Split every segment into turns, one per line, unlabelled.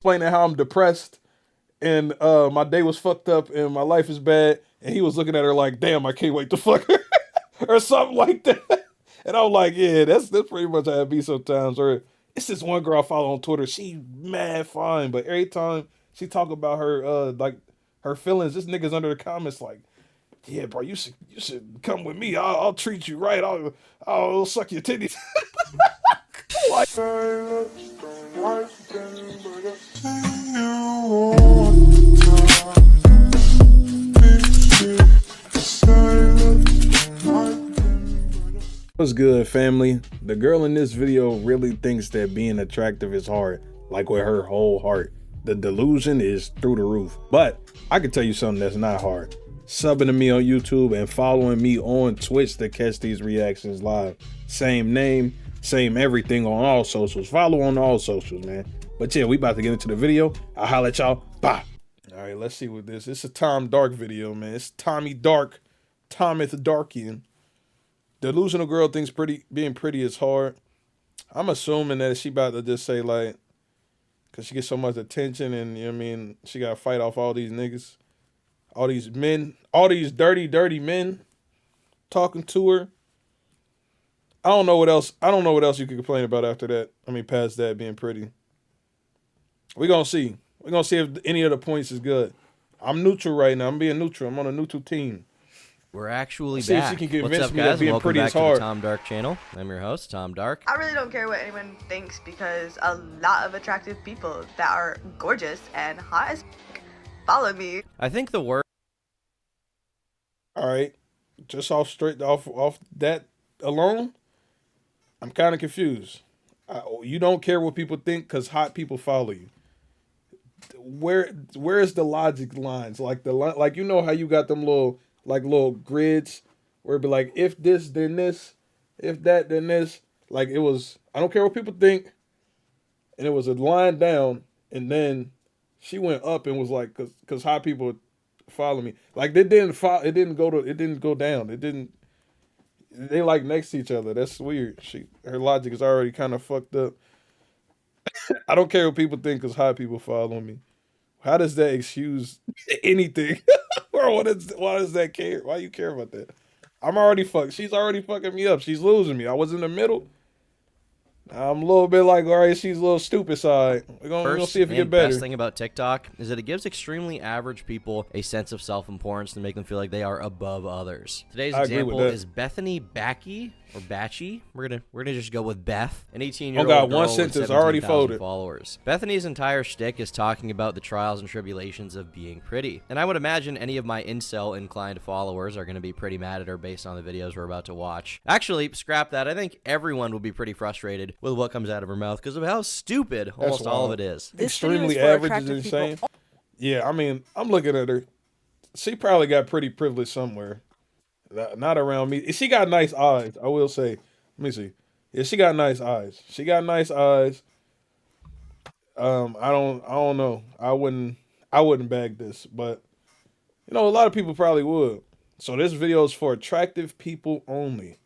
explaining how I'm depressed and my day was fucked up and my life is bad. And he was looking at her like, damn, I can't wait to fuck her or something like that. And I'm like, yeah, that's pretty much how it be sometimes. Or it's this one girl I follow on Twitter. She mad fine, but every time she talk about her like her feelings, this nigga's under the comments like, yeah, bro, you should come with me. I'll treat you right. I'll suck your titties. Like, what's good, family? The girl in this video really thinks that being attractive is hard, like with her whole heart. The delusion is through the roof. But I can tell you something that's not hard. Subbing to me on YouTube and following me on Twitch to catch these reactions live. Same name, same everything on all socials. Follow on all socials, man. But yeah, we about to get into the video. I'll holler at y'all. Bye. All right, let's see what this. It's a Tom Dark video, man. It's Tommy Dark, Thomas Darkian. Delusional girl thinks being pretty is hard. I'm assuming that she about to just say like, cause she gets so much attention and you know what I mean, she gotta fight off all these niggas, all these men, all these dirty men talking to her. I don't know what else you could complain about after that. I mean, past that being pretty. We're gonna see. We're gonna see if any of the points is good. I'm neutral right now. I'm being neutral. I'm on a neutral team.
We're actually
see
back.
If she can
What's
convince
up,
me
guys?
that being
Welcome
pretty
back
is
to the
hard.
Tom Dark channel. I'm your host, Tom Dark.
I really don't care what anyone thinks because a lot of attractive people that are gorgeous and hot as follow me.
I think the word.
All right, just off that alone, I'm kind of confused. You don't care what people think because hot people follow you. Where is the logic lines? Like like you know how you got them little grids where it'd be like if this then this, if that then this. Like it was I don't care what people think, and it was a line down, and then she went up and was like because hot people follow me. Like it didn't go down. They like next to each other. That's weird. Her logic is already kind of fucked up. I don't care what people think because hot people follow me. How does that excuse anything? Or why does that care? Why you care about that? I'm already fucked. She's already fucking me up. She's losing me. I was in the middle. I'm a little bit like, all right, she's a little stupid side. We're gonna see if it get better.
The best thing about TikTok is that it gives extremely average people a sense of self-importance to make them feel like they are above others. Today's example is Bethany Backy or Batchy. We're gonna just go with Beth, an 18-year-old girl
one sentence
with
already
17,000
folded.
followers. Bethany's entire shtick is talking about the trials and tribulations of being pretty, and I would imagine any of my incel-inclined followers are gonna be pretty mad at her based on the videos we're about to watch. Actually, scrap that. I think everyone will be pretty frustrated with what comes out of her mouth because of how stupid almost all of it is.
Extremely average is insane. Yeah, I mean, I'm looking at her. She probably got pretty privileged somewhere. Not around me. She got nice eyes, I will say. Let me see. Yeah, she got nice eyes. She got nice eyes. I don't know. I wouldn't bag this, but you know, a lot of people probably would. So this video is for attractive people only.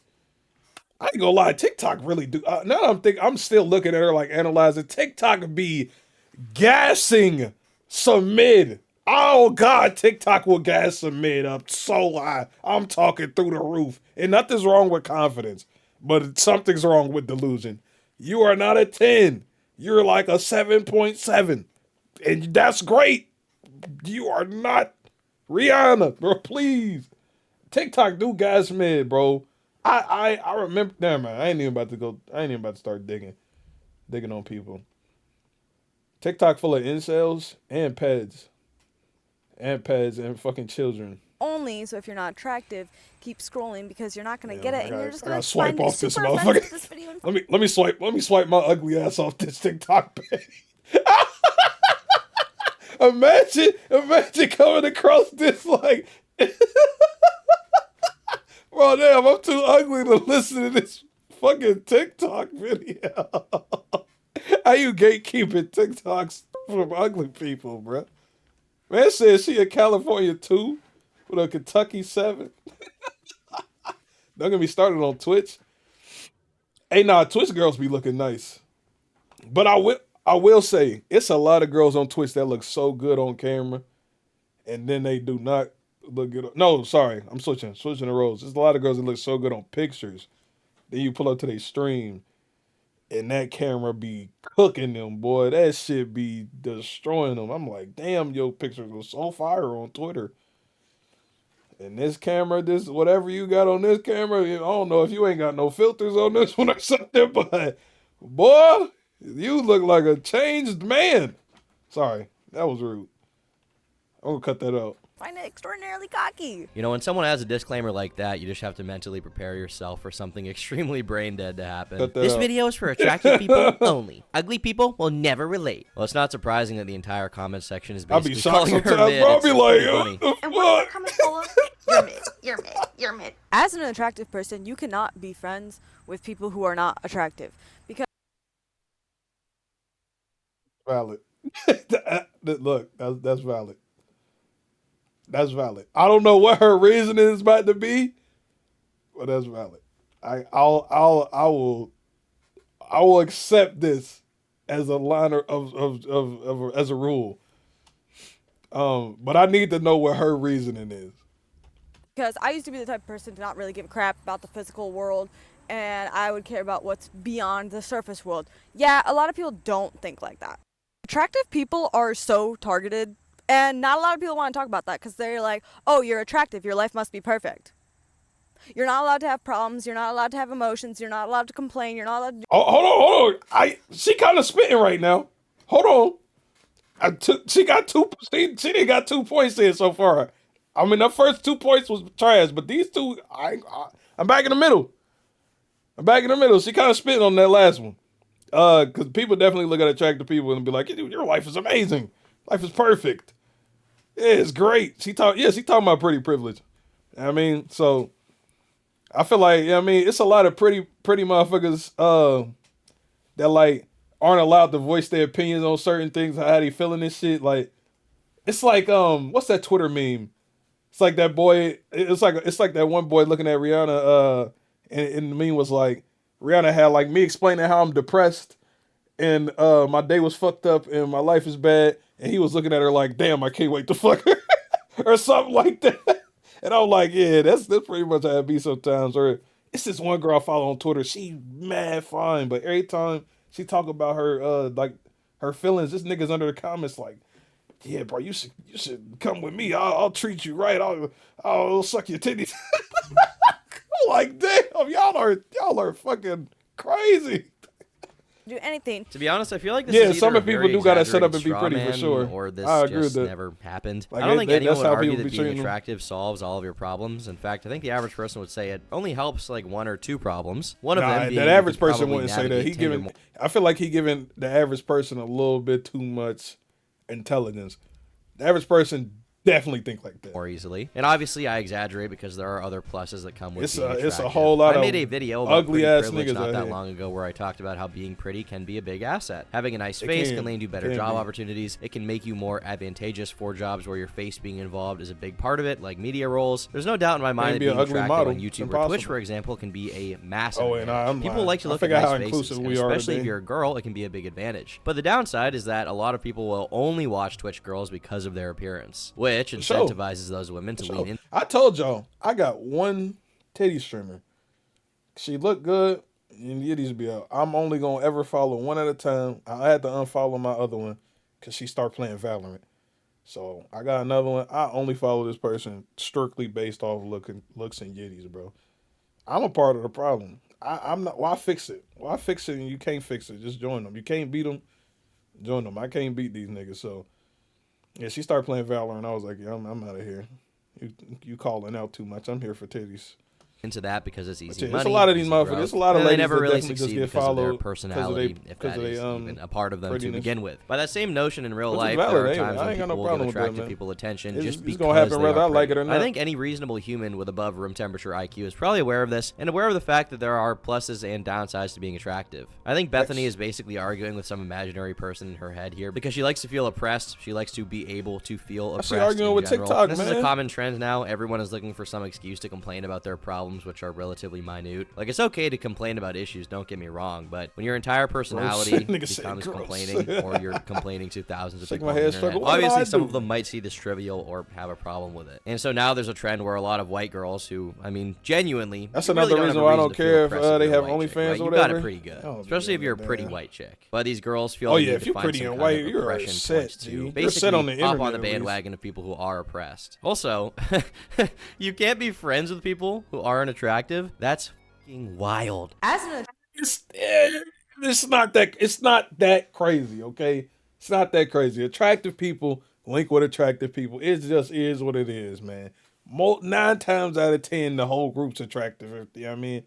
I ain't gonna lie, TikTok really do. Now I'm still looking at her like analyzing. TikTok be gassing some mid. Oh God, TikTok will gas some mid up so high. I'm talking through the roof. And nothing's wrong with confidence, but something's wrong with delusion. You are not a 10. You're like a 7.7. And that's great. You are not Rihanna, bro. Please. TikTok do gas mid, bro. I remember. Never mind. I ain't even about to start digging on people. TikTok full of incels and peds and fucking children.
Only so if you're not attractive, keep scrolling because you're not gonna get it, and you're just gonna
swipe off this
super
motherfucker.
this video and
Let me swipe my ugly ass off this TikTok page. Imagine coming across this like. Bro, damn, I'm too ugly to listen to this fucking TikTok video. How you gatekeeping TikToks from ugly people, bro? Man says she a California 2 with a Kentucky 7. Don't get me started on Twitch. Hey, nah, Twitch girls be looking nice. But I will say it's a lot of girls on Twitch that look so good on camera, and then they do not look good. No, sorry, I'm switching the roles. There's a lot of girls that look so good on pictures. Then you pull up to their stream, and that camera be cooking them, boy. That shit be destroying them. I'm like, damn, your pictures was so fire on Twitter. And this camera, this whatever you got on this camera, I don't know if you ain't got no filters on this one or something, but boy, you look like a changed man. Sorry, that was rude. I'm gonna cut that out.
Find it extraordinarily cocky.
You know, when someone has a disclaimer like that, you just have to mentally prepare yourself for something extremely brain dead to happen. This video is for attractive people only. Ugly people will never relate. Well, it's not surprising that the entire comment section is basically calling her mid.
I'll be like,
and what comments full of? You're mid. You're mid. You're mid.
As an attractive person, you cannot be friends with people who are not attractive. Because
valid. Look, that's valid. That's valid. I don't know what her reasoning is about to be, but that's valid. I will accept this as a liner of as a rule. But I need to know what her reasoning is.
Because I used to be the type of person to not really give a crap about the physical world, and I would care about what's beyond the surface world. Yeah, a lot of people don't think like that. Attractive people are so targeted, and not a lot of people want to talk about that because they're like, oh, you're attractive, your life must be perfect. You're not allowed to have problems, you're not allowed to have emotions, you're not allowed to complain, you're not allowed to do—
hold on. She kind of spitting right now. Hold on. She got 2. She didn't got 2 points in so far. I mean, the first 2 points was trash, but these 2, I'm back in the middle. She kind of spitting on that last one. Because people definitely look at attractive people and be like, your life is amazing. Life is perfect. Yeah, it's great. She talking about pretty privilege. I mean, so I feel like, it's a lot of pretty motherfuckers that like aren't allowed to voice their opinions on certain things, how they feeling this shit. Like, it's like what's that Twitter meme? It's like that boy, it's like that one boy looking at Rihanna, and the meme was like, Rihanna had like me explaining how I'm depressed and my day was fucked up and my life is bad, and he was looking at her like, damn, I can't wait to fuck her or something like that. And I'm like, yeah, that's pretty much how it be sometimes. Or it's this one girl I follow on Twitter, she mad fine, but every time she talk about her like her feelings, this nigga's under the comments like, yeah, bro, you should come with me. I'll treat you right. I'll suck your titties. I'm like, damn, y'all are fucking crazy.
do anything.
To be honest, I feel like this is
some
either
people do gotta set up and be
straw
pretty
man,
for sure.
or this
I agree
just
with that.
never happened.
Like,
I don't think anyone
that's
would
how
argue
people
that
be
being
treating them.
attractive solves all of your problems. In fact, I think the average person would say it only helps like 1 or 2 problems. One of them being
that average
you could
person
probably
wouldn't say that.
navigate
He
Tinder
giving.
more.
I feel like he giving the average person a little bit too much intelligence. The average person definitely think like that.
More easily, and obviously I exaggerate because there are other pluses that come with being
It's a
attractive.
whole lot
I
of
made a video about
ugly
pretty
ass
privilege
niggas
not
out
that
here.
long ago where I talked about how being pretty can be a big asset. Having a nice
It
face
can.
can land you better
Can
job
be.
opportunities. It can make you more advantageous for jobs where your face being involved is a big part of it, like media roles. There's no doubt in my mind that
be an
being
ugly
attractive
model.
on
It's
YouTube or Twitch,
impossible.
for example, can be a massive
Oh, and
advantage.
I'm
People
lying.
like to
I
look at
forgot
nice
how
faces,
inclusive
and
we are
especially if
today.
you're a girl, it can be a big advantage. But the downside is that a lot of people will only watch Twitch girls because of their appearance, which
sure.
incentivizes those women to lean in.
I told y'all I got one titty streamer. She looked good and yitties be out. I'm only gonna ever follow one at a time. I had to unfollow my other one because she started playing Valorant. So I got another one. I only follow this person strictly based off looks and yitties, bro. I'm a part of the problem. I'm not. Why fix it? Why fix it and you can't fix it? Just join them. You can't beat them. Join them. I can't beat these niggas. So yeah, she started playing Valorant. I was like, yeah, I'm out of here. You calling out too much. I'm here for titties.
Into that because it's easy
There's
money.
a lot of these
easy
motherfuckers.
growth,
There's a lot of
and they
ladies
never
that
really
definitely just
succeed
get
because of their
followed
personality, if
because
that
of
is
they,
even a part of them to
prettiness.
begin with. By that same notion in real
Which is
life,
valid,
there are
ain't it?
times
I
when
ain't got
people
no
will give
problem with that,
attractive
man.
people attention
It's
just because
gonna happen
they
whether
are
I like it
pretty.
or not.
I think any reasonable human with above room temperature IQ is probably aware of this and aware of the fact that there are pluses and downsides to being attractive. I think Bethany is basically arguing with some imaginary person in her head here because she likes to feel oppressed. She likes to be able to feel oppressed.
arguing
in
with
general.
TikTok,
And this is
man.
a common trend now. Everyone is looking for some excuse to complain about their problems problems, which are relatively minute. Like, it's okay to complain about issues, don't get me wrong, but when your entire personality becomes complaining, or you're complaining to thousands of people on the internet, obviously some of them might see this trivial or have a problem with it. And so now there's a trend where a lot of white girls who, I mean, genuinely,
that's another reason why I don't care if they have OnlyFans or whatever.
You got it pretty good, especially if you're a pretty white chick. But these girls feel
if you're pretty and white, you're set,
to basically hop on the bandwagon of people who are oppressed. Also, you can't be friends with people who aren't attractive. That's fucking wild.
It's not that crazy, okay? It's not that crazy. Attractive people link with attractive people. It just is what it is, man. 9 times out of 10, the whole group's attractive. You know what I mean?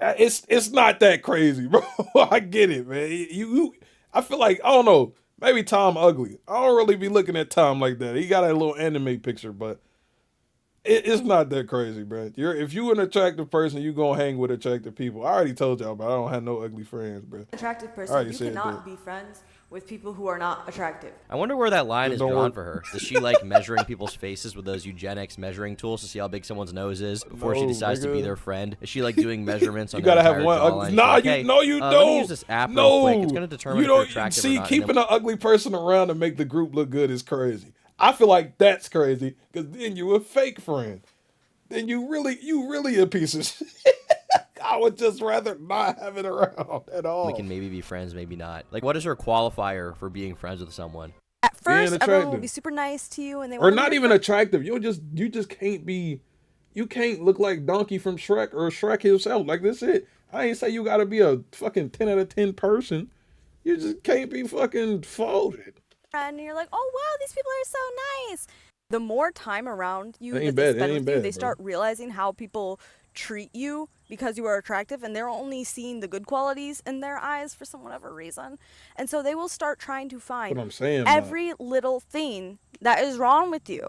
It's not that crazy, bro. I get it, man. I feel like, I don't know, maybe Tom ugly. I don't really be looking at Tom like that. He got a little anime picture, but it's not that crazy, bro. If you an attractive person, you gonna hang with attractive people. I already told y'all, but I don't have no ugly friends, bro.
Attractive person, you cannot be friends with people who are not attractive.
I wonder where that line is drawn for her. Does she like measuring people's faces with those eugenics measuring tools to see how big someone's nose is before she decides to be their friend? Is she like doing measurements on
you gotta have one?
You
don't.
Let me use this app real quick. It's gonna determine if you're attractive or not.
Keeping an ugly person around to make the group look good is crazy. I feel like that's crazy because then you a fake friend. Then you really a piece of shit. I would just rather not have it around at all.
We can maybe be friends, maybe not. Like, what is her qualifier for being friends with someone?
At first, everyone will be super nice to you, and they
or not even attractive. You just can't be. You can't look like Donkey from Shrek or Shrek himself. Like, that's it. I ain't say you gotta be a fucking 10 out of 10 person. You just can't be fucking folded.
And you're like, oh wow, these people are so nice. The more time around you that they spend with you, they start realizing how people treat you because you are attractive, and they're only seeing the good qualities in their eyes for some whatever reason. And so they will start trying to find every little thing that is wrong with you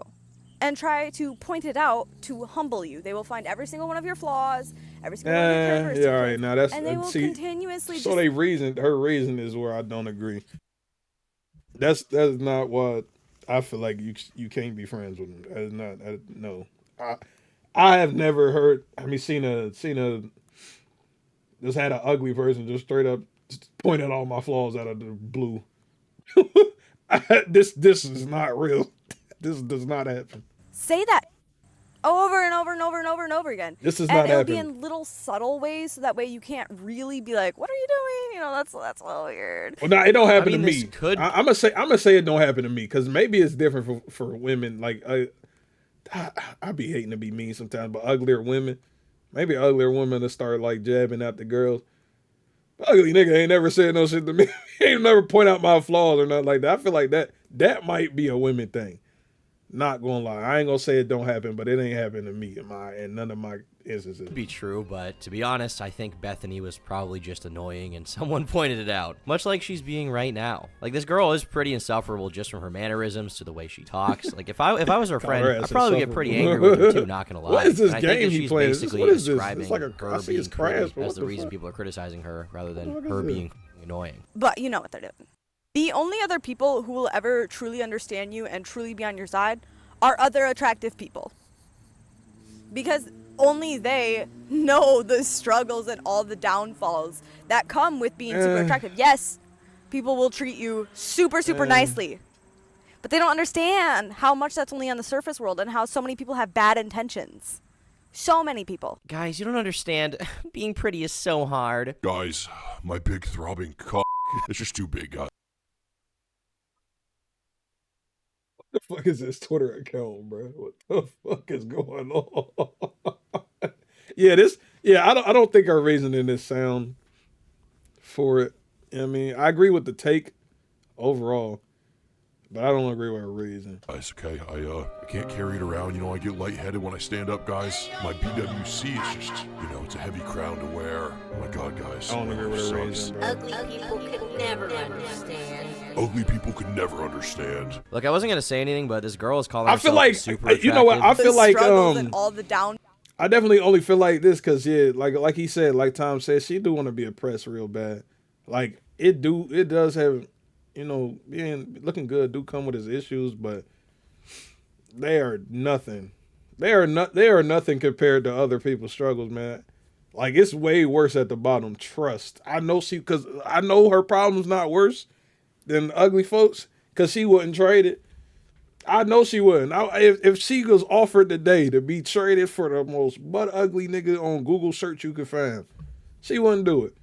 and try to point it out to humble you. They will find every single one of your flaws, every single one of your characteristics.
Yeah, all right. Now that's,
and they will continuously
so her reason is where I don't agree. That's not what I feel like you can't be friends with them. That is not, no. I have never heard. I mean, seen a just had an ugly person just straight up point out all my flaws out of the blue. This is not real. This does not happen.
Say that over and over and over and over and over again.
This is not happening.
And it'll be in little subtle ways, so that way you can't really be like, "What are you doing?" You know, that's a little weird.
Well, no, it don't happen to me. I'm gonna say it don't happen to me because maybe it's different for women. Like I be hating to be mean sometimes, but uglier women, maybe uglier women to start like jabbing at the girls. Ugly nigga ain't never said no shit to me. He ain't never point out my flaws or nothing like that. I feel like that might be a women thing. Not gonna lie, I ain't gonna say it don't happen, but it ain't happened to me in none of my instances.
Be true, but to be honest, I think Bethany was probably just annoying, and someone pointed it out, much like she's being right now. Like, this girl is pretty insufferable just from her mannerisms to the way she talks. Like, if I was her friend, I'd probably get pretty angry with her too. Not gonna lie.
What is this
and
game he playing?
Basically
What is this?
describing
It's like
her being pretty as the reason people are criticizing her, rather than her being annoying.
But you know what they're doing. The only other people who will ever truly understand you and truly be on your side are other attractive people, because only they know the struggles and all the downfalls that come with being super attractive. Yes, people will treat you super nicely, but they don't understand how much that's only on the surface world and how so many people have bad intentions. So many people.
Guys, you don't understand. Being pretty is so hard.
Guys, my big throbbing cock is just too big, guys.
What the fuck is this Twitter account, bro? What the fuck is going on? I don't think our reasoning is sound for it. I mean, I agree with the take overall, but I don't agree with her reason.
Guys, okay, I can't carry it around. You know, I get lightheaded when I stand up, guys. My BWC is just, it's a heavy crown to wear. Oh my God, guys.
I don't agree with her reason, bro.
Ugly people could never understand.
Ugly people could never understand.
Look, I wasn't gonna say anything, but this girl is calling
I feel like,
super attractive.
you know what? I feel like
and all the down.
I definitely only feel like this because like he said, like Tom said, she do want to be oppressed real bad. Like it does have, being looking good do come with its issues, but they are nothing They are nothing compared to other people's struggles, man. Like, it's way worse at the bottom. Trust. I know because I know her problem's not worse than ugly folks, because she wouldn't trade it. I know she wouldn't. If she was offered today to be traded for the most butt ugly nigga on Google search you could find, she wouldn't do it.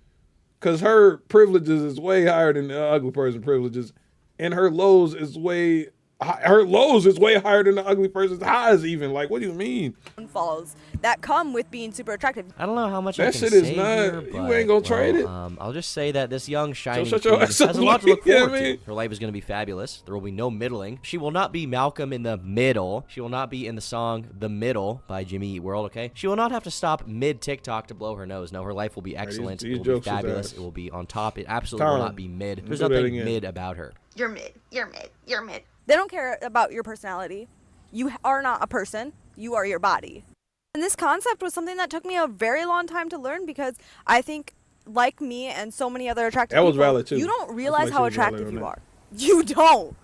Because her privileges is way higher than the ugly person's privileges. And her lows is way higher than the ugly person's highs even. Like, what do you mean?
Follows that come with being super attractive.
I don't know how much
that
I can
shit
say
is not.
here,
You
but,
ain't gonna trade it.
I'll just say that this young shining
shut
queen
your
has
ass
a
up,
lot to look
you know
forward
what I mean?
to. Her life is going to be fabulous. There will be no middling. She will not be Malcolm in the Middle. She will not be in the song "The Middle" by Jimmy Eat World. Okay, she will not have to stop mid TikTok to blow her nose. No, her life will be excellent.
These
it will be
jokes is
fabulous.
ass.
It will be on top. It absolutely will not be mid. There's
do that
nothing
again.
mid about her.
You're mid. You're mid. You're mid.
They don't care about your personality. You are not a person. You are your body. And this concept was something that took me a very long time to learn, because I think, like me and so many other attractive
That was
people,
valid, too.
you don't
Let's
realize
make
how
sure it's valid
attractive
on
you
that.
are. You don't.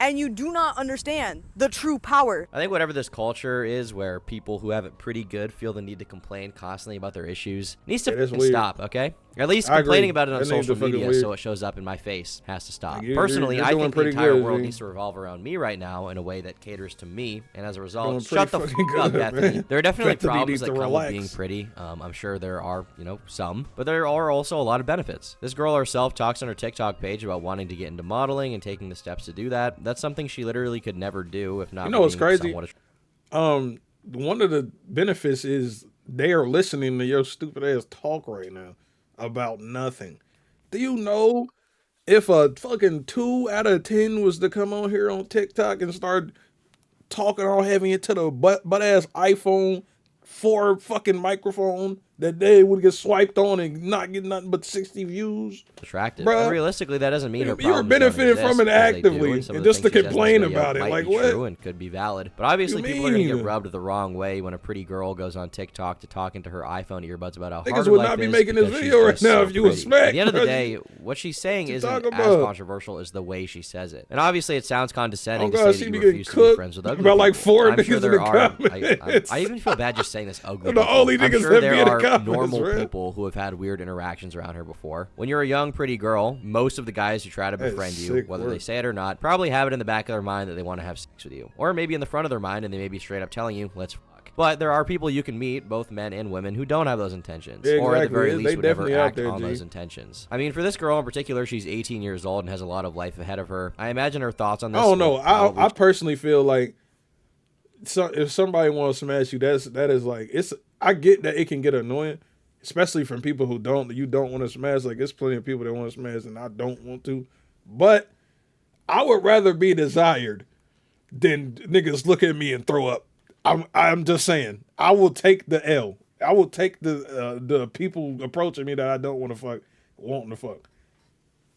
And you do not understand the true power.
I think whatever this culture is where people who have it pretty good feel the need to complain constantly about their issues needs to
Yeah, that's
fucking
weird.
stop, okay? At least
I
complaining
agree.
about it on
That needs
social
to fucking
media
weird.
so it shows up in my face has to stop.
Like, you're
Personally, I
doing
think the
pretty
entire
good,
world
G.
needs to revolve around me right now in a way that caters to me, and as a
Doing
result,
pretty
shut the
fucking
fuck up,
good,
Bethany.
man.
There are definitely
Bethany
problems
needs
that
to
come
relax.
with being pretty. I'm sure there are, some, but there are also a lot of benefits. This girl herself talks on her TikTok page about wanting to get into modeling and taking the steps to do that. That's something she literally could never do if not.
You know what's
being
crazy?
somewhat
One of the benefits is they are listening to your stupid ass talk right now about nothing. Do you know if a fucking 2 out of 10 was to come on here on TikTok and start talking all heavy into the butt ass iPhone 4 fucking microphone, that they would get swiped on and not get nothing but 60 views?
attractive.
Bruh,
And realistically, that doesn't mean her
you're
problems
benefiting
don't
from it
exist, because they do,
actively,
and some of
and
the
just to
things she says in this
complain
video
about it,
might
like,
be
what?
true and could be valid. But obviously,
You
people are going to
mean?
get rubbed the wrong way when a pretty girl goes on TikTok to talk into her iPhone earbuds about how
Niggas
hard her
would
life
not be
is
making this
because she's
video right
just
now
so
if you was
pretty.
smacked,
At the end of the
bro.
day, what she's saying
What you
isn't
talking
as
about?
controversial as the way she says it. And obviously, it sounds condescending
Oh,
to
God,
say
she
that
be
you
getting
refuse to be
cooked
friends with ugly
by, like,
people.
4
I'm sure
niggas in
there
the
are.
comments.
I even feel bad just saying this ugly.
The
people.
only
I'm
niggas
sure
that
there
be in the
are
comments,
normal
right?
people who have had weird interactions around her before. When you're a young, pretty girl, most of the guys who try to
That is
befriend you,
sick
whether
work.
they say it or not, probably have it in the back of their mind that they want to have sex with you. Or maybe in the front of their mind and they may be straight up telling you, let's fuck. But there are people you can meet, both men and women, who don't have those intentions.
Yeah,
Or at the
exactly.
very
They
least would never
definitely out
act
there,
on
G.
those intentions. I mean, for this girl in particular, she's 18 years old and has a lot of life ahead of her. I imagine her thoughts on this.
I don't know.
will probably
I personally feel like, if somebody wants to smash you, that is like, it's. I get that it can get annoying, especially from people who you don't want to smash. Like, there's plenty of people that want to smash and I don't want to. But I would rather be desired than niggas look at me and throw up. I'm just saying. I will take the L. I will take the people approaching me that I don't want to fuck, wanting to fuck.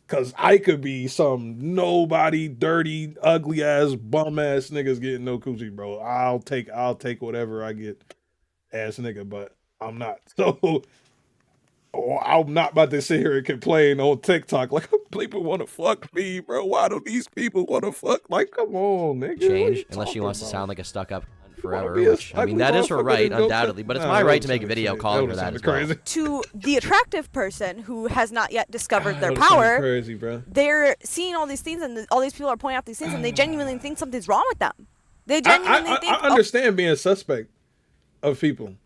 Cause I could be some nobody, dirty, ugly ass, bum ass niggas getting no coochie, bro. I'll take whatever I get, ass nigga. But I'm not. So I'm not about to sit here and complain on TikTok like people want to fuck me, bro. Why do these people want to fuck? Like, come on, nigga. What
change
you
unless she
talking
wants to
about?
sound like a stuck-up
You wanna
forever.
be a
Which, I mean,
ugly
that is her
motherfucker
right,
that don't
undoubtedly.
fuck-
But it's
Nah,
my
that
right to
would
make a
sound
video
crazy.
calling her
That
that
would
as
sound
well.
crazy.
To the attractive person who has not yet discovered their
That would sound
power,
crazy, bro.
they're seeing all these things, and all these people are pointing out these things, and they genuinely think something's wrong with them. They genuinely think,
I understand being suspect of people.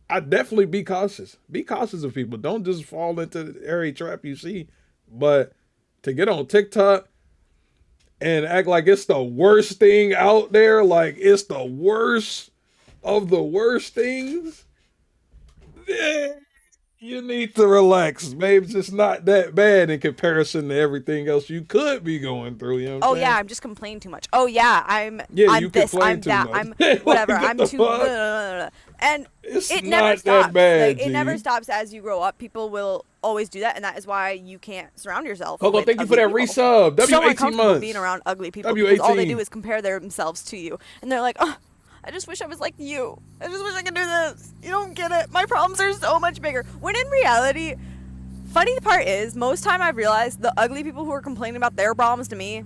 I definitely be cautious. Be cautious of people. Don't just fall into every trap you see. But to get on TikTok and act like it's the worst thing out there, like it's the worst of the worst things, eh, you need to relax. Maybe it's just not that bad in comparison to everything else you could be going through. You know what I'm
oh
saying?
yeah, I'm just complaining too much. Oh yeah, I'm
Yeah, you
this,
complain
I'm
too
that,
much.
I'm
Like,
whatever,
what
I'm
the
too
fuck?
and
It's
it never
not
stops.
that bad,
Like, it never
G.
stops as you grow up. People will always do that, and that is why you can't surround yourself.
Coco,
with
thank you for
ugly
that
people.
resub.
So
W18
uncomfortable
months.
being around ugly people because all they
W18.
do is compare themselves to you, and they're like, oh, I just wish I was like you. I just wish I could do this. You don't get it. My problems are so much bigger. When in reality, funny part is, most time I've realized the ugly people who are complaining about their problems to me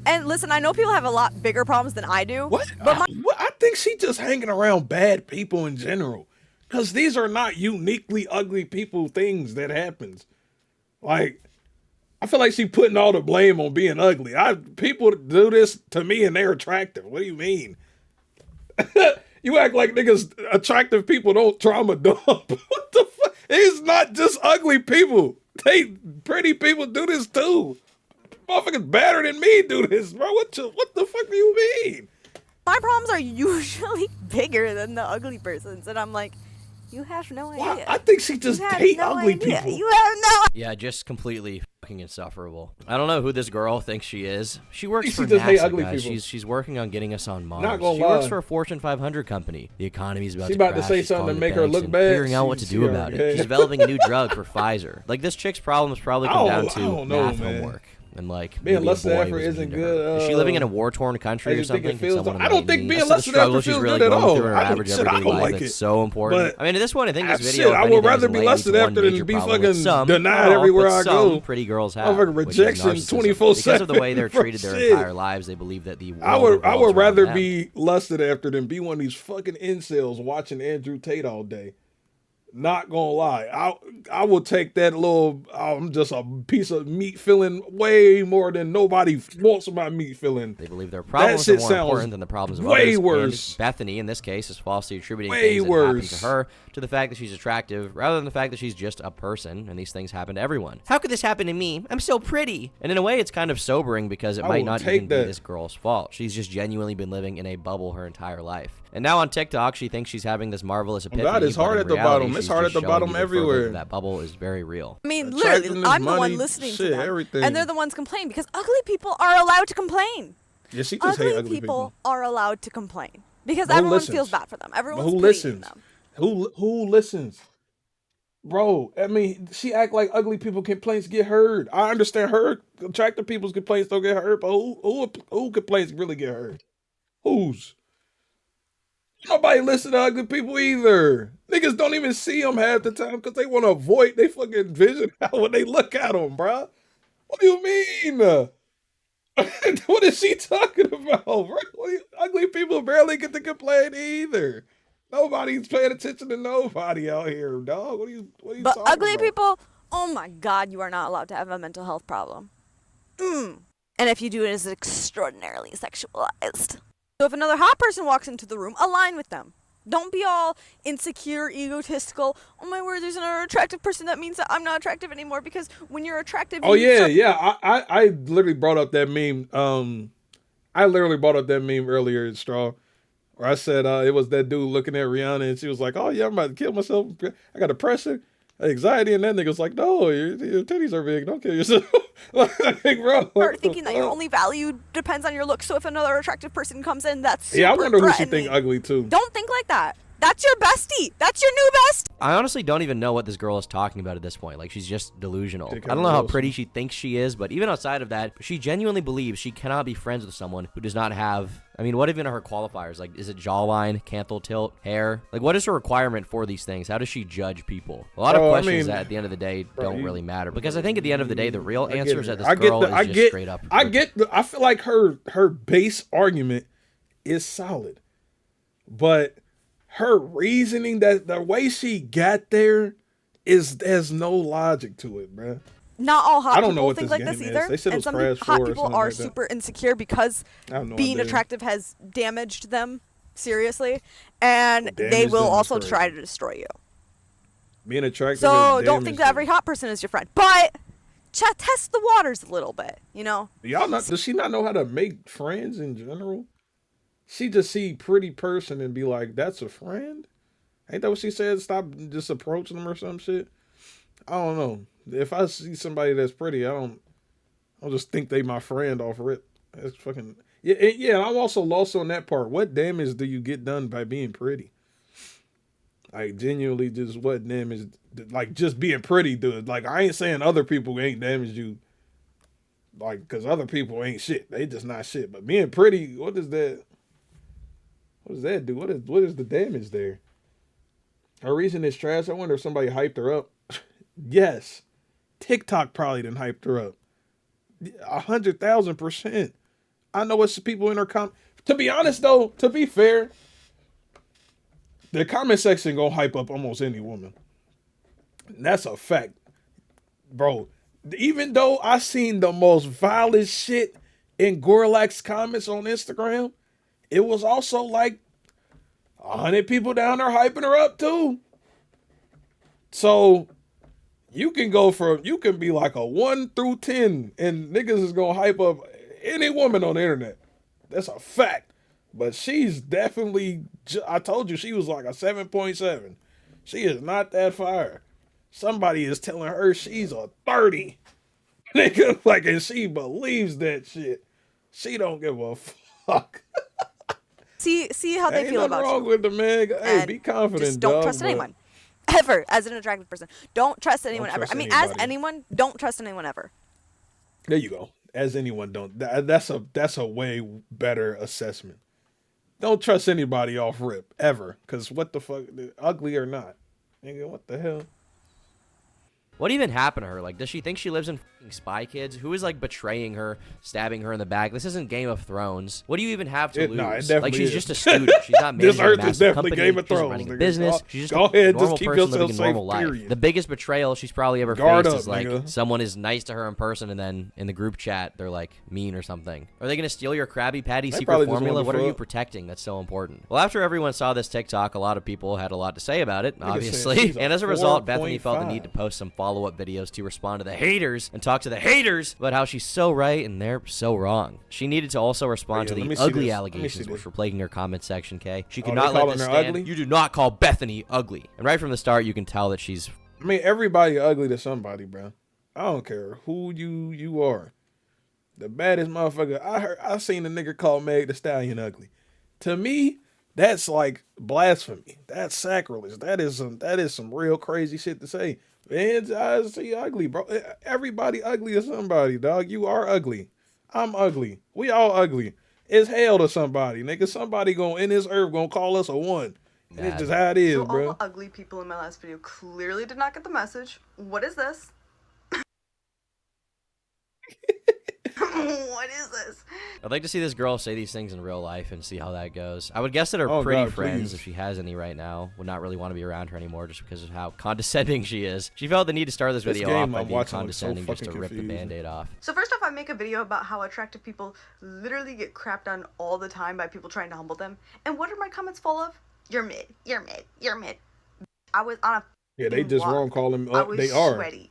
And listen, I know people have a lot bigger problems than I do.
What?
But
I think she just hanging around bad people in general. Because these are not uniquely ugly people things that happens. Like, I feel like she putting all the blame on being ugly. People do this to me and they're attractive. What do you mean? You act like niggas, attractive people don't trauma dump. What the fuck? It's not just ugly people. Pretty people do this too. Motherfuckers better than me do this, bro. What the fuck do you mean?
my problems are usually bigger than the ugly person's, and I'm like, you have no idea.
I think she just hate ugly people.
You have no
Yeah, just completely fucking insufferable. I don't know who this girl thinks she is. She works
She
for
just hate
NASA,
ugly
guys.
people.
She's working on getting us on Mars.
Not gonna
She works
lie.
for a Fortune 500 company. The economy's about
She
to
about to
crash.
say
She's
something to
calling
make
the
her
banks
look
and
bad.
figuring out what to do about it. She's developing a new drug for Pfizer. Like, this chick's problems probably come down
I
to
don't know,
math
man.
homework. And like
Being
maybe a
less than
boy
effort
was
isn't
mean to
good,
her. Is she living in a war-torn country
I
or
just think
something?
it feels.
Can someone
I don't
enlighten
think
me?
being
That's
less
the
than
struggle
effort
she's
feels
really
good at
going
all.
through in her average
I
everyday
don't
life.
like
It's
it.
so important.
But-
I mean, at this point, I think this
Shit,
video. if
I would
anything,
rather
is
be
enlightening
lusted
to one
after than
major
be
problem with
fucking
some,
denied
not all,
everywhere
but
I
some
go.
pretty girls have.
Motherfucking
which is
rejection
narcissism.
24/7.
Because of the way they're treated their
Shit.
entire lives, they believe that the world
I would
revolves
rather
around them.
be lusted after than be one of these fucking incels watching Andrew Tate all day. Not gonna lie, I will take that little. I'm just a piece of meat filling way more than nobody wants my meat filling.
They believe their problems are
shit
more
sounds
important than the problems of
way
others.
worse.
And Bethany, in this case, is falsely attributing
Way
things that happen
worse.
to her to the fact that she's attractive, rather than the fact that she's just a person, and these things happen to everyone. How could this happen to me? I'm so pretty. And in a way, it's kind of sobering because it
I
might
will
not
take
even be
that.
this girl's fault. She's just genuinely been living in a bubble her entire life. And now on TikTok, she thinks she's having this marvelous epiphany.
God, it's
but
hard
in
at the
reality,
bottom. It's
she's
hard
just
at the
showing
bottom
you further
everywhere.
That bubble is very real.
I mean, literally,
Attractiveness,
I'm the one
money,
listening
shit,
to them,
everything.
and they're the ones complaining because ugly people are allowed to complain.
Yeah, she just hate
Ugly
ugly
people are allowed to complain because
But who
everyone
listens?
feels bad for them.
But
Everyone's
who
pitying
listens?
them.
Who listens? Bro, I mean, she act like ugly people complaints get heard. I understand her attractive people's complaints don't get heard, but who complaints really get heard? Whose? Nobody listen to ugly people either. Niggas don't even see them half the time because they want to avoid they fucking vision when they look at them, bro. What do you mean? What is she talking about, bro? Ugly people barely get to complain either. Nobody's paying attention to nobody out here, dog. What are you
But
talking
ugly
about?
people, oh my God, you are not allowed to have a mental health problem. And if you do, it is extraordinarily sexualized. So if another hot person walks into the room, align with them. Don't be all insecure, egotistical. Oh my word, there's another attractive person. That means that I'm not attractive anymore because when you're attractive,
Oh
you
yeah,
start-
yeah. I literally brought up that meme. I literally brought up that meme earlier in Straw, where I said it was that dude looking at Rihanna and she was like, "Oh yeah, I'm about to kill myself. I got depression, anxiety," and that nigga's like, "No, your titties are big. Don't kill yourself." Like, bro,
start thinking that your only value depends on your looks. So if another attractive person comes in, that's super
yeah. I wonder who she
threatening.
think ugly too.
Don't think like that. That's your bestie. That's your new best.
I honestly don't even know what this girl is talking about at this point. Like, she's just delusional.
Dick
I don't know how
Wilson.
pretty she thinks she is, but even outside of that, she genuinely believes she cannot be friends with someone who does not have, I mean, what even are her qualifiers? Like, is it jawline, canthal tilt, hair? Like, what is her requirement for these things? How does she judge people? A lot of
Bro, I
questions
mean,
that at the end of the day
bro,
don't
you-
really matter, because I think at the end of the day, the real
I get
answer is
it.
that this
I get
girl
the-
is
I
just
get-
straight up.
I get the. I feel like her base argument is solid, but her reasoning, that the way she got there, there's no logic to it, bruh.
Not all hot
I don't know
people
what
think
this
like this
game is.
either.
They said it
And
was
some
Crash
hot
4 or
people
something
are
like that.
super insecure because
I have no
being
idea.
attractive has damaged them seriously, and they
Damaged
will
them is
also
crazy.
try to destroy you.
Being attractive.
So
is
don't think that
damaging.
every hot person is your friend, but test the waters a little bit. You know,
Y'all not? Does she not know how to make friends in general? She just see pretty person and be like, "That's a friend." Ain't that what she said? Stop just approaching them or some shit. I don't know. If I see somebody that's pretty, I'll just think they my friend off rip. That's fucking yeah. Yeah, I'm also lost on that part. What damage do you get done by being pretty? Like genuinely, just what damage? Like just being pretty, dude. Like I ain't saying other people ain't damaged you. Like, because other people ain't shit. They just not shit. But being pretty, what does that? What does that do? What is the damage there? Her reason is trash. I wonder if somebody hyped her up. Yes. TikTok probably didn't hype her up. 100,000%. I know it's people in her To be honest though, to be fair, the comment section gonna hype up almost any woman. And that's a fact, bro. Even though I seen the most violent shit in Gorlak's comments on Instagram, it was also like 100 people down there hyping her up too. So you can be like a 1 through 10 and niggas is gonna hype up any woman on the internet. That's a fact. But she's definitely, I told you, she was like a 7.7. She is not that fire. Somebody is telling her she's a 30. Nigga, like, and she believes that shit. She don't give a fuck.
See how they feel about you.
Ain't nothing wrong with the man. Hey,
And
be confident,
just don't
dog,
trust
but
anyone. Ever, as an attractive person. Don't trust anyone ever.
trust
I mean,
anybody.
as anyone, don't trust anyone ever.
There you go. As anyone don't. That's a way better assessment. Don't trust anybody off rip ever, because what the fuck, ugly or not, nigga, what the hell?
What even happened to her? Like, does she think she lives in fucking Spy Kids? Who is, like, betraying her, stabbing her in the back? This isn't Game of Thrones. What do you even have to lose?
No, it definitely
like, she's
is.
just a student. She's not
This
managing a
earth is
massive
definitely
company.
Game of
She's not
Thrones,
running a
nigga.
business. She's just
Go
a
ahead,
normal
just keep
person living
yourself
a
safe,
normal life.
period.
The biggest betrayal she's probably ever
Guard
faced
up,
is, like,
nigga.
someone is nice to her in person and then in the group chat, they're, like, mean or something. Are they going to steal your Krabby Patty
They
secret
probably just
formula?
wanted
What are you
fuck.
protecting that's so important? Well, after everyone saw this TikTok, a lot of people had a lot to say about it,
said
obviously.
she's a
And as a result, Bethany felt the
4.5.
need to post some follow-up videos to respond to the haters and talk to the haters about how she's so right and they're so wrong. She needed to also respond
Yeah,
to
let me
the
see
ugly
this. Let me see
allegations which
this.
were plaguing her comment section, Kay. She could
they
not let
calling
this
her
stand.
ugly?
You do not call Bethany ugly. And right from the start, you can tell that she's...
I mean, everybody ugly to somebody, bro. I don't care who you are. The baddest motherfucker. I seen a nigga call Meg the Stallion ugly. To me, that's like blasphemy. That's sacrilege. That is some real crazy shit to say. Man, I see ugly, bro. Everybody ugly to somebody, dog. You are ugly. I'm ugly. We all ugly. It's hell to somebody, nigga. Somebody in this earth gonna call us a one. And it's just how it is,
So
bro.
all the ugly people in my last video clearly did not get the message. What is this? What is this?
I'd like to see this girl say these things in real life and see how that goes. I would guess that her
Oh,
pretty
God,
friends,
please.
if she has any right now, would not really want to be around her anymore just because of how condescending she is. She felt the need to start this
This
video off
game
by
I'm
being
watching looks so
condescending just to
fucking
rip the
confusing.
band-aid off.
So first off, I make a video about how attractive people literally get crapped on all the time by people trying to humble them. And what are my comments full of? You're mid. You're mid. You're mid. I was on a
Yeah, they just
walk.
wrong calling.
I was
They are.
sweaty.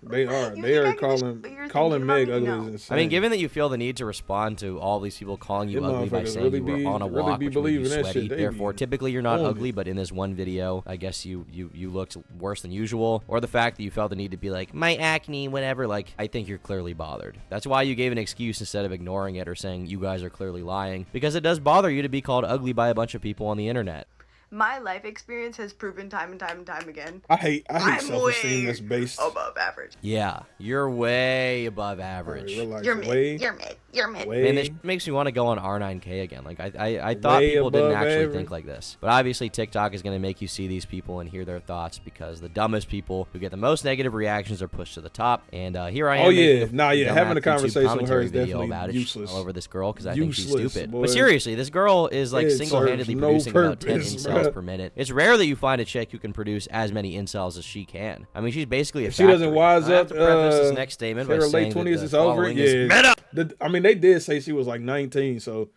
They are.
You
They
think
are
I give a shit what you're
calling
thinking about
Meg
me?
ugly
No.
is insane.
I mean, given that you feel the need to respond to all these people calling you
Them
ugly by
motherfuckers
saying
really
you were
be-
on a
really
walk,
be
which made you
believing that
sweaty,
shit. They
therefore
be
typically you're not
on
ugly,
it.
but in this one video, I guess you looked worse than usual, or the fact that you felt the need to be like, my acne, whatever, like, I think you're clearly bothered. That's why you gave an excuse instead of ignoring it or saying you guys are clearly lying, because it does bother you to be called ugly by a bunch of people on the internet.
My life experience has proven time and time and time again.
I hate
I'm
self-esteem
way
that's based.
above average.
Yeah, you're way above average.
Relax.
You're mid.
Way,
You're mid. You're mid.
way,
Man, this makes me want to go on R9K again. Like, I thought
Way
people didn't
above
actually
average.
think like this. But obviously, TikTok is going to make you see these people and hear their thoughts because the dumbest people who get the most negative reactions are pushed to the top. And here I am.
Oh, yeah.
making
Nah, yeah,
dumbass
having a
YouTube
conversation with her
commentary
is
video
definitely
about it
useless.
all over this girl because I think she's
Useless,
stupid.
boy.
But seriously, this girl is like
It
single-handedly
serves no
producing about 10
purpose,
incels
bruh.
per minute. It's rare that you find a chick who can produce as many incels as she can. I mean, she's basically a
If she doesn't
factory.
wise
I have
up,
to preface this next statement by
her
saying
late
that
20s
the
is over.
following is
Yeah, I mean, they did say she was like 19, so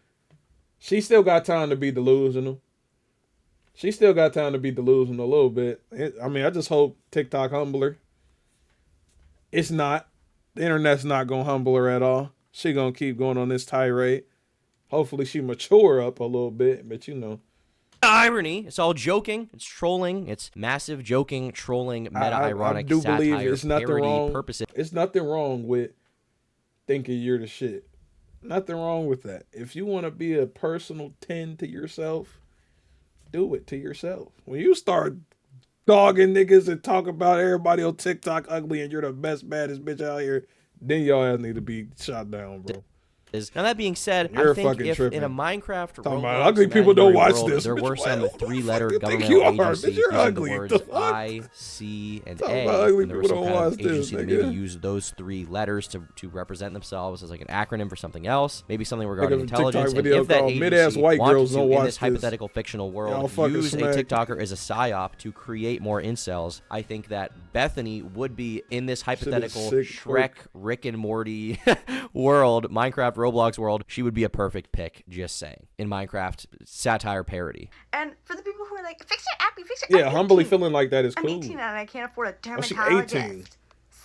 she still got time to be delusional. She still got time to be delusional a little bit. I mean, I just hope TikTok humble her. It's not. The internet's not gonna humble her at all. She gonna keep going on this tirade. Hopefully, she mature up a little bit, but you know.
Irony. It's all joking. It's trolling. It's massive joking, trolling, meta-ironic,
I do
satire,
believe it's nothing
parody
wrong.
purposes.
It's nothing wrong with thinking you're the shit. Nothing wrong with that. If you want to be a personal 10 to yourself, do it to yourself. When you start dogging niggas and talk about everybody on TikTok ugly and you're the best, baddest bitch out here, then y'all ass need to be shot down, bro.
is. Now that being said,
You're
I think
fucking
if
tripping.
in a Minecraft
Talking about
Roblox
ugly people don't
imaginary
watch
world,
this.
there
Bitch,
were some
who the
three-letter
fuck you think
governmental
you are?
agencies
Bitch, you're
using
ugly.
the words
The fuck?
I, C, and
Talking
A,
about ugly
and there was
people
some
don't
kind of
watch this,
agency that maybe
nigga.
used those three letters to represent themselves as like an acronym for something else, maybe something
Like
regarding
a TikTok
intelligence. And
video
if that
called Mid-Ass
agency
White
wanted
Girls
to,
Don't
in
Watch
this
This.
hypothetical fictional
Y'all
world,
fucking
use a
smack.
TikToker as a psyop to create more incels, I think that Bethany would be in this hypothetical
sick
Shrek, Rick and Morty world, Minecraft, Roblox world. She would be a perfect pick, just saying, in Minecraft satire parody.
And for the people who are like, fix your appy, fix your
Yeah,
I'm
humbly
18.
feeling like that is
I'm
cool.
18 and I can't afford a
Oh, she
dermatologist.
18.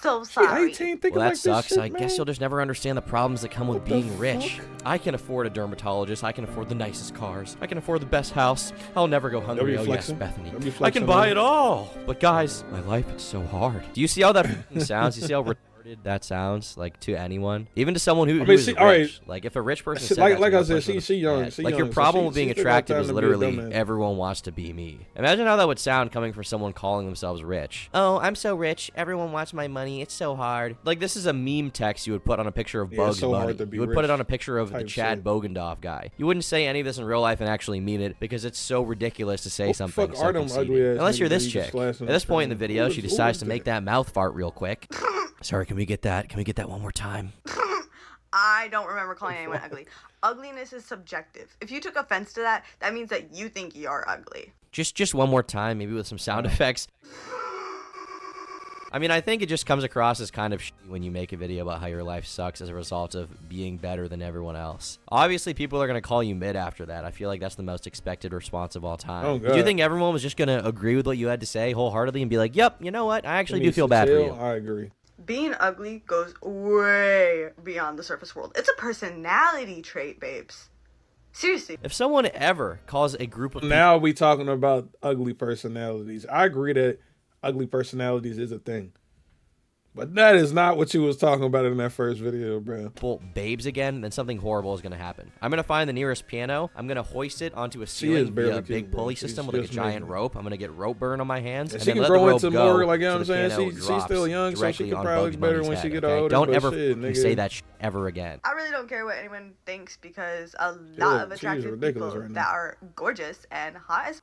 So
She
sorry.
18 thinking
Well, that
like
sucks.
this shit,
I guess
man.
you'll just never understand the problems that come with
What the
being rich.
fuck?
I can afford a dermatologist. I can afford the nicest cars. I can afford the best house. I'll never go hungry.
you
Oh, yes,
flexing?
Bethany.
Are you
I
flexing
can buy
on
it all. But guys, my life is so hard. Do you see how that fucking sounds? You see how retarded that sounds, like, to anyone? Even to someone who,
I
who
mean,
is
she-
rich.
all right.
Like, if a rich person
She-
said
like-
that to
like
me,
I
I'll
said,
punch them in
she
the
young,
head.
she
Like,
young,
your
so
problem
she-
with being
she still got
attractive
time
is
to be a
literally
dumbass.
everyone wants to be me. Imagine how that would sound coming from someone calling themselves rich. Oh, I'm so rich. Everyone wants my money. It's so hard. Like, this is a meme text you would put on a picture of
Yeah, it's
Bugs
so hard
Bunny.
to be
You would put it
rich
on a picture of the
type
Chad
shit.
Bogendorf guy. You wouldn't say any of this in real life and actually mean it because it's so ridiculous to say
What the
something
fuck
so
are them
conceited.
ugly-ass
Unless you're
niggas
this
that you just
chick.
flash
At
on the
this point in the
screen?
video,
Who
she
is- who
decides
is
to make that mouth fart real quick. Sorry, can we get that? Can we get that one more time?
I don't remember calling anyone ugly. Ugliness is subjective. If you took offense to that, that means that you think you're ugly.
Just one more time, maybe with some sound effects. I mean, I think it just comes across as kind of shitty when you make a video about how your life sucks as a result of being better than everyone else. Obviously, people are going to call you mid after that. I feel like that's the most expected response of all time.
Oh,
Do you
God.
think everyone was just going to agree with what you had to say wholeheartedly and be like, yep, you know what? I actually do feel bad for you.
I agree.
Being ugly goes way beyond the surface world. It's a personality trait, babes. Seriously.
If someone ever calls a group of people
Now we talking about ugly personalities. I agree that ugly personalities is a thing. But that is not what you was talking about in that first video, bro.
babes again, then something horrible is going to happen. I'm going to find the nearest piano. I'm going to hoist it onto a ceiling
barely
via a
cute,
big
bro.
pulley
She's
system with like a
just
giant
amazing.
rope. I'm going to get rope burn on my hands.
And
And
she
then
can
let
grow
the rope
into
go
more, like, you know
so
what I'm
the
saying?
piano
She's
drops
still young, so she
directly
could
on
probably
Bugs
look better
Bunny's
when
head,
she get
okay?
older,
Don't
but
ever
shit,
fucking
nigga.
say that ever again.
I really don't care what anyone thinks because a
look,
lot of
she's
attractive
ridiculous
people
right now.
that are gorgeous and hot as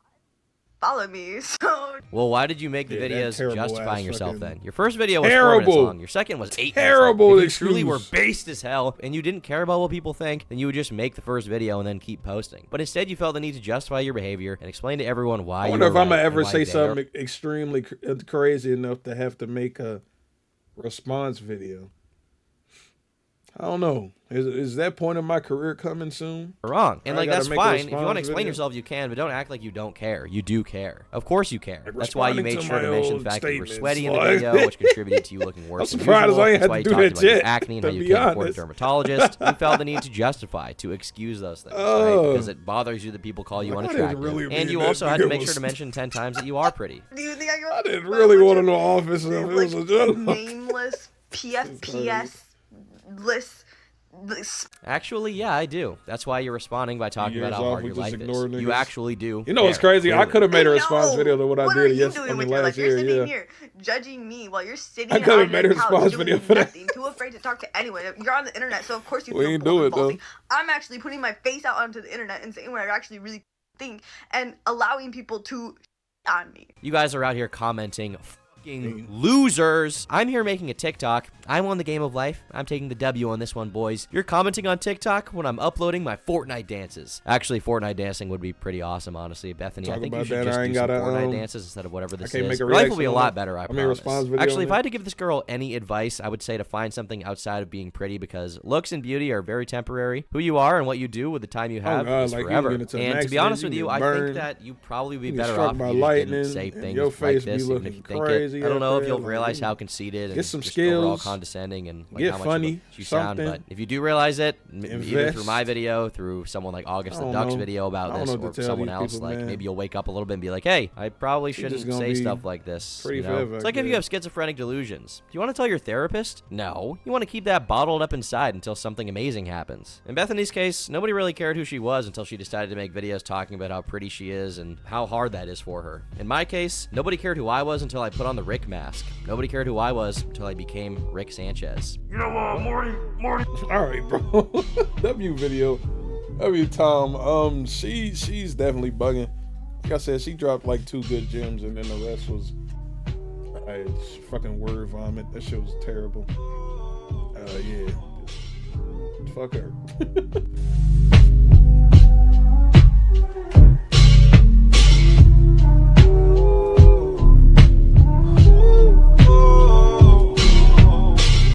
follow me. So
Well, why did you make the
Yeah, that
videos
terrible
justifying
ass
yourself
fucking-
then? Your first video was 4
Terrible.
minutes long. Your second was 8
Terrible
minutes long. If you truly were
excuse.
based as hell and you didn't care about what people think, then you would just make the first video and then keep posting. But instead, you felt the need to justify your behavior and explain to everyone why
I
you
wonder
were
if I'm
right
gonna ever
and why
say
they are
something extremely crazy enough to have to make a response video. I don't know. Is that point of my career coming soon?
wrong. And
I
like
gotta
that's
make a
fine. If you want
response
to explain
video.
yourself, you can, but don't act like you don't care. You do care. Of course you care.
Like
That's why you
responding
made
to
sure
my
to mention
own
the fact that you were
statements,
sweaty in the
like-
video, which contributed to you looking worse
I'm
than
surprised
usual.
I ain't
That's
had
why
to
you
do
talked
that
about your
yet,
acne and how
to
you
be
can't afford a
honest.
dermatologist. You felt the need to justify, to excuse those things, right?
Oh.
Because it bothers you that people call you
Like, I didn't
unattractive.
really
And
mean
you
that
also had to
nigga
make
was-
sure to mention 10 times that you are pretty.
do you think
I didn't really want to know office stuff. It was a joke.
nameless PFPS list.
Actually, yeah, I do. That's why you're responding by talking
Years
about how
off,
hard
we
your
just
life
ignore
is. You
niggas.
actually do.
You know what's
care,
crazy? I
clearly.
could have made a
I
response
know.
video to what I
are
did
you doing with your life?
last
You're
year.
sitting
Yeah.
here judging me while you're sitting
I could have
on
made
your
a
couch
response
doing
video for that.
nothing, too afraid to talk to anyone. You're on the internet, so of course you
We
feel
ain't
bold
do
and
it, though.
ballsy. I'm actually putting my face out onto the internet and saying what I actually really think and allowing people to on me.
You guys are out here commenting, fucking losers. I'm here making a TikTok. I won the game of life. I'm taking the W on this one, boys. You're commenting on TikTok when I'm uploading my Fortnite dances. Actually, Fortnite dancing would be pretty awesome, honestly. Bethany, I
Talk
think you
about
should
that,
just
I
do
ain't
some
gotta,
Fortnite dances instead of whatever this
can't
is.
make a
Your life will be a
reaction
lot
on
better, I
I mean,
promise.
response video
Actually,
on
if I
it.
had to give this girl any advice, I would say to find something outside of being pretty because looks and beauty are very temporary. Who you are and what you do with the time you have
God,
is
like, you
forever.
get into an
And to be
accident,
honest
you
with you,
get
I think
burned,
that you probably would be
you get
better
struck
off
by
if you just
lightning,
didn't say
and
things
your
like
face be
this, even if
looking
you think it.
crazy
I don't know
out
if you'll
there,
realize
like,
how conceited and
get some
just overall
skills,
condescending and like
get
how much
funny,
you sound.
something.
But if you do realize it, either through
Invest.
my video, through someone like August
I
the
don't
Duck's
know.
video
I
about
don't
this,
know
or
what to tell
someone
these
else,
people,
like
man.
maybe you'll wake up a little bit and be like, hey, I probably
She's just
shouldn't
gonna
say
be
stuff like this.
pretty
You know?
forever,
It's
I
like if you have
guess.
schizophrenic delusions. Do you want to tell your therapist? No. You want to keep that bottled up inside until something amazing happens. In Bethany's case, nobody really cared who she was until she decided to make videos talking about how pretty she is and how hard that is for her. In my case, nobody cared who I was until I put on the the Rick mask. Nobody cared who I was until I became Rick Sanchez.
You know, Morty.
All right, bro. W video. W Tom. She's definitely bugging. Like I said, she dropped like 2 good gems, and then the rest was fucking word vomit. That shit was terrible. Yeah. Fuck her.